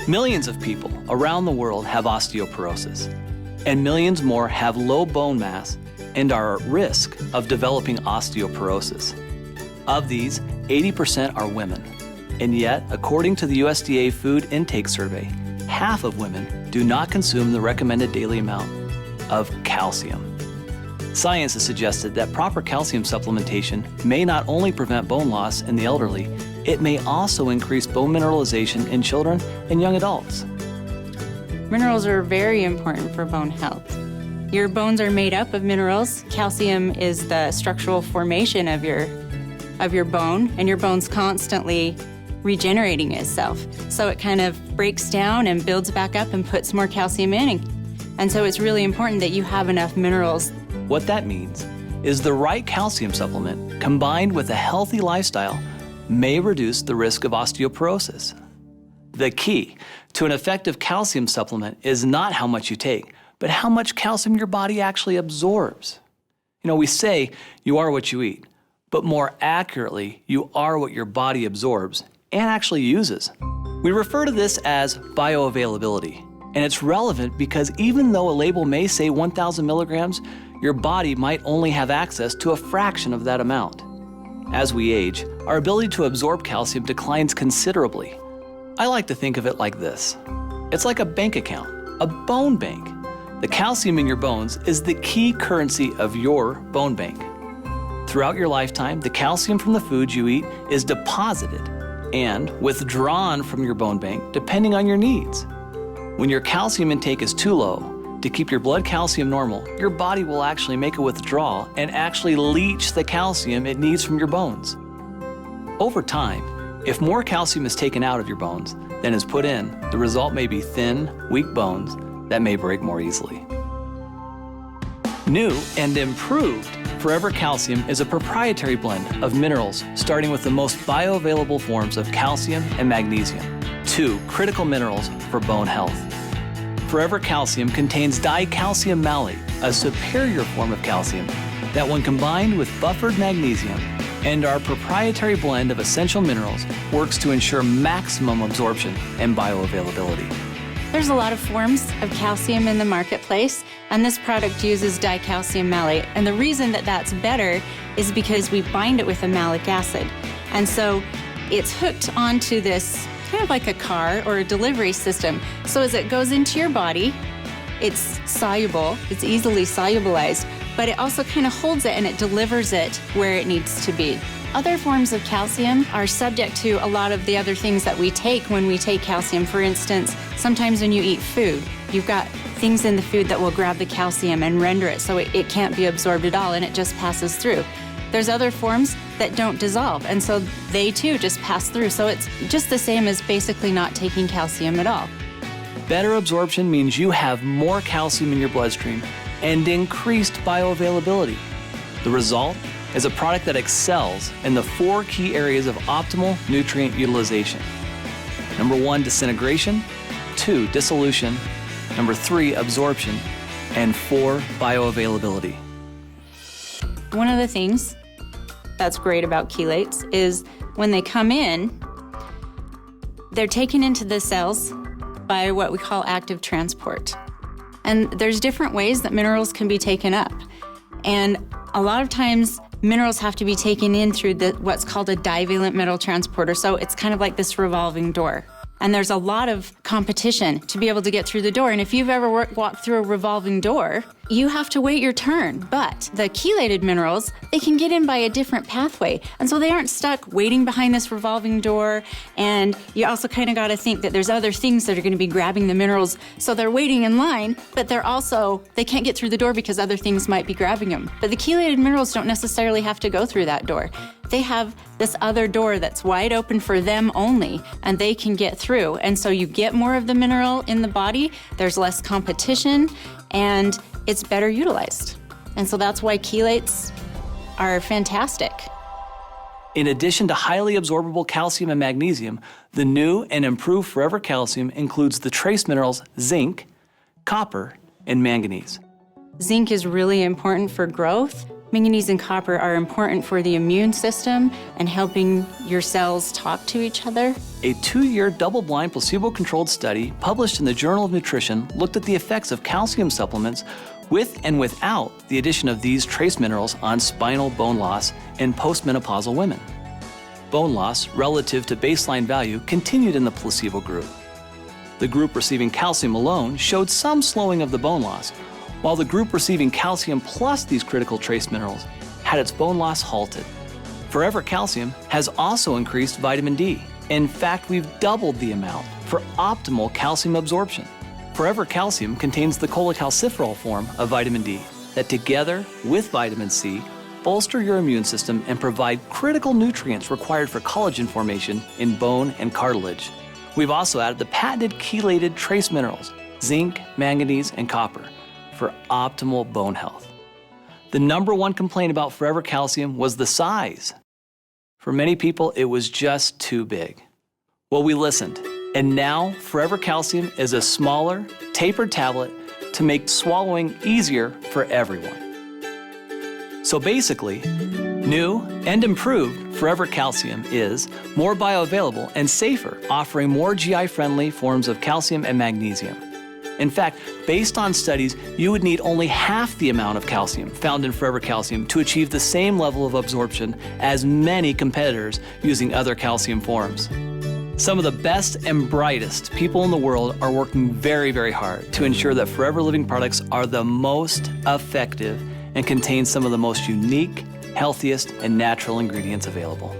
Millions of people around the world have osteoporosis, and millions more have low bone mass and are at risk of developing osteoporosis. Of these, 80% are women, and yet, according to the USDA Food Intake Survey, half of women do not consume the recommended daily amount of calcium. Science has suggested that proper calcium supplementation may not only prevent bone loss in the elderly, it may also increase bone mineralization in children and young adults. Minerals are very important for bone health. Your bones are made up of minerals. Calcium is the structural formation of your bone, and your bone's constantly regenerating itself. So it kind of breaks down and builds back up and puts more calcium in. And so it's really important that you have enough minerals. What that means is the right calcium supplement combined with a healthy lifestyle may reduce the risk of osteoporosis. The key to an effective calcium supplement is not how much you take, but how much calcium your body actually absorbs. You know, we say you are what you eat, but more accurately, you are what your body absorbs and actually uses. We refer to this as bioavailability, and it's relevant because even though a label may say 1,000 milligrams, your body might only have access to a fraction of that amount. As we age, our ability to absorb calcium declines considerably. I like to think of it like this. It's like a bank account, a bone bank. The calcium in your bones is the key currency of your bone bank. Throughout your lifetime, the calcium from the foods you eat is deposited and withdrawn from your bone bank depending on your needs. When your calcium intake is too low, to keep your blood calcium normal, your body will actually make a withdrawal and actually leach the calcium it needs from your bones. Over time, if more calcium is taken out of your bones than is put in, the result may be thin, weak bones that may break more easily. New and improved Forever Calcium is a proprietary blend of minerals starting with the most bioavailable forms of calcium and magnesium, two critical minerals for bone health. Forever Calcium contains dicalcium malate, a superior form of calcium that when combined with buffered magnesium and our proprietary blend of essential minerals works to ensure maximum absorption and bioavailability. There's a lot of forms of calcium in the marketplace, and this product uses dicalcium malate. And the reason that that's better is because we bind it with a malic acid. And so it's hooked onto this kind of like a car or a delivery system. So as it goes into your body, it's soluble, it's easily solubilized, but it also kind of holds it and it delivers it where it needs to be. Other forms of calcium are subject to a lot of the other things that we take when we take calcium. For instance, sometimes when you eat food, you've got things in the food that will grab the calcium and render it so it can't be absorbed at all and it just passes through. There's other forms that don't dissolve, and so they too just pass through. So it's just the same as basically not taking calcium at all. Better absorption means you have more calcium in your bloodstream and increased bioavailability. The result is a product that excels in the 4 key areas of optimal nutrient utilization. Number 1, disintegration. 2, dissolution. Number 3, absorption. And 4, bioavailability. One of the things that's great about chelates is when they come in, they're taken into the cells by what we call active transport. And there's different ways that minerals can be taken up. And a lot of times, minerals have to be taken in through what's called a divalent metal transporter. So it's kind of like this revolving door. And there's a lot of competition to be able to get through the door. And if you've ever walked through a revolving door, you have to wait your turn. But the chelated minerals, they can get in by a different pathway. And so they aren't stuck waiting behind this revolving door. And you also kind of got to think that there's other things that are going to be grabbing the minerals. So they're waiting in line, but they can't get through the door because other things might be grabbing them. But the chelated minerals don't necessarily have to go through that door. They have this other door that's wide open for them only, and they can get through. And so you get more of the mineral in the body, there's less competition, and it's better utilized. And so that's why chelates are fantastic. In addition to highly absorbable calcium and magnesium, the new and improved Forever Calcium includes the trace minerals zinc, copper, and manganese. Zinc is really important for growth, Manganese and copper are important for the immune system and helping your cells talk to each other. A 2-year double-blind placebo-controlled study published in the Journal of Nutrition looked at the effects of calcium supplements with and without the addition of these trace minerals on spinal bone loss in postmenopausal women. Bone loss relative to baseline value continued in the placebo group. The group receiving calcium alone showed some slowing of the bone loss, while the group receiving calcium plus these critical trace minerals had its bone loss halted. Forever Calcium has also increased vitamin D. In fact, we've doubled the amount for optimal calcium absorption. Forever Calcium contains the cholecalciferol form of vitamin D that together with vitamin C bolster your immune system and provide critical nutrients required for collagen formation in bone and cartilage. We've also added the patented chelated trace minerals, zinc, manganese, and copper, for optimal bone health. The number one complaint about Forever Calcium was the size. For many people, it was just too big. Well, we listened, and now Forever Calcium is a smaller, tapered tablet to make swallowing easier for everyone. So basically, new and improved Forever Calcium is more bioavailable and safer, offering more GI-friendly forms of calcium and magnesium. In fact, based on studies, you would need only half the amount of calcium found in Forever Calcium to achieve the same level of absorption as many competitors using other calcium forms. Some of the best and brightest people in the world are working very, very hard to ensure that Forever Living products are the most effective and contain some of the most unique, healthiest, and natural ingredients available.